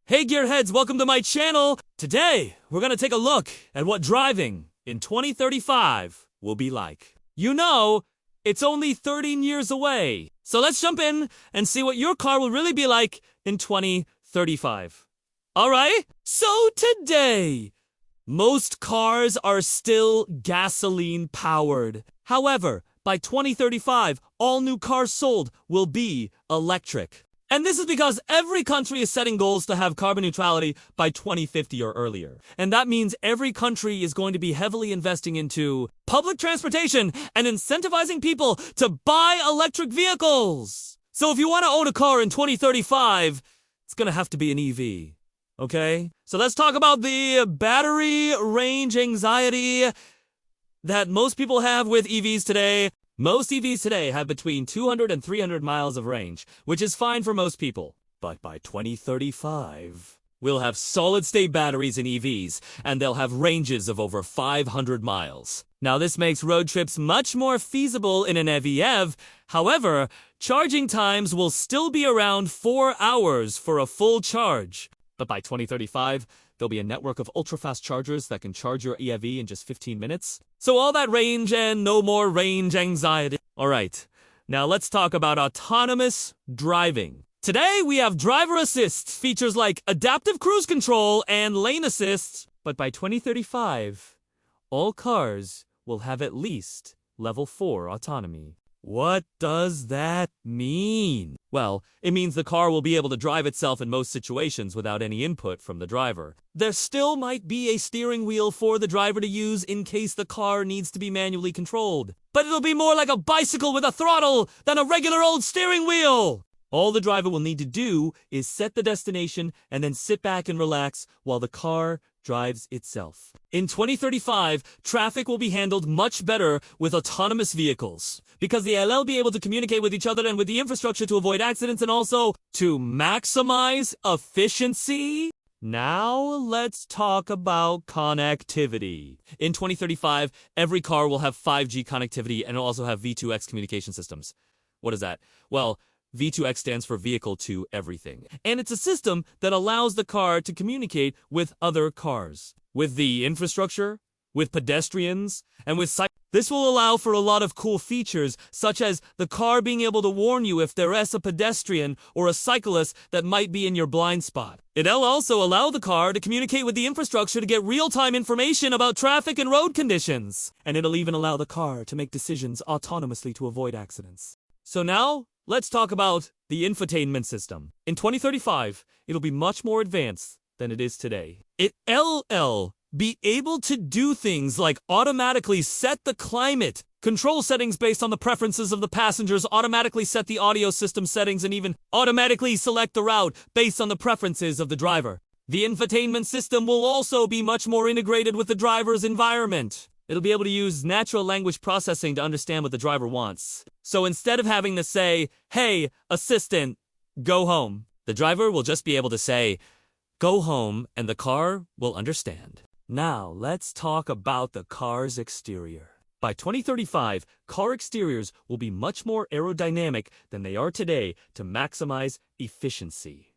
Hey gearheads, welcome to my channel! Today, we're gonna take a look at what driving in 2035 will be like. You know, it's only 13 years away. So let's jump in and see what your car will really be like in 2035. Alright, so today, most cars are still gasoline powered. However, by 2035, all new cars sold will be electric. And this is because every country is setting goals to have carbon neutrality by 2050 or earlier. And that means every country is going to be heavily investing into public transportation and incentivizing people to buy electric vehicles. So if you want to own a car in 2035, it's going to have to be an EV. Okay? So let's talk about the battery range anxiety that most people have with EVs today. Most EVs today have between 200 and 300 miles of range, which is fine for most people. But by 2035, we'll have solid-state batteries in EVs, and they'll have ranges of over 500 miles. Now, this makes road trips much more feasible in an EV. However, charging times will still be around 4 hours for a full charge. But by 2035, there'll be a network of ultra-fast chargers that can charge your EV in just 15 minutes. So all that range and no more range anxiety. Alright, now let's talk about autonomous driving. Today we have driver assist, features like adaptive cruise control and lane assist. But by 2035, all cars will have at least level 4 autonomy. What does that mean? Well, it means the car will be able to drive itself in most situations without any input from the driver. There still might be a steering wheel for the driver to use in case the car needs to be manually controlled. But it'll be more like a bicycle with a throttle than a regular old steering wheel! All the driver will need to do is set the destination and then sit back and relax while the car drives itself. In 2035, traffic will be handled much better with autonomous vehicles because they'll be able to communicate with each other and with the infrastructure to avoid accidents and also to maximize efficiency. Now let's talk about connectivity. In 2035, every car will have 5G connectivity and it'll also have V2X communication systems. What is that? Well, V2X stands for Vehicle to Everything, and it's a system that allows the car to communicate with other cars, with the infrastructure, with pedestrians, and with cyclists. This will allow for a lot of cool features, such as the car being able to warn you if there is a pedestrian or a cyclist that might be in your blind spot. It'll also allow the car to communicate with the infrastructure to get real-time information about traffic and road conditions. And it'll even allow the car to make decisions autonomously to avoid accidents. So now, let's talk about the infotainment system. In 2035, it'll be much more advanced than it is today. It'll be able to do things like automatically set the climate, control settings based on the preferences of the passengers, automatically set the audio system settings, and even automatically select the route based on the preferences of the driver. The infotainment system will also be much more integrated with the driver's environment. It'll be able to use natural language processing to understand what the driver wants. So instead of having to say, "Hey, assistant, go home," the driver will just be able to say, "Go home," and the car will understand. Now, let's talk about the car's exterior. By 2035, car exteriors will be much more aerodynamic than they are today to maximize efficiency.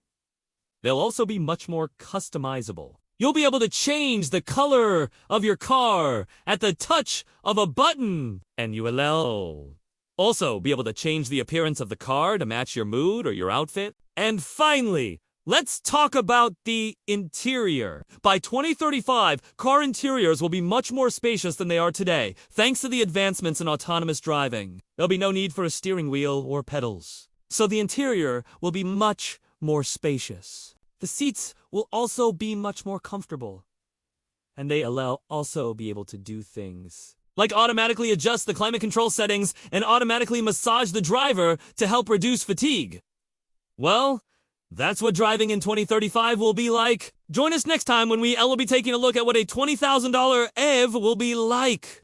They'll also be much more customizable. You'll be able to change the color of your car at the touch of a button. And you will also be able to change the appearance of the car to match your mood or your outfit. And finally, let's talk about the interior. By 2035, car interiors will be much more spacious than they are today, thanks to the advancements in autonomous driving. There'll be no need for a steering wheel or pedals. So the interior will be much more spacious. The seats will also be much more comfortable. And they'll also be able to do things like automatically adjust the climate control settings and automatically massage the driver to help reduce fatigue. Well, that's what driving in 2035 will be like. Join us next time when we'll be taking a look at what a $20,000 EV will be like.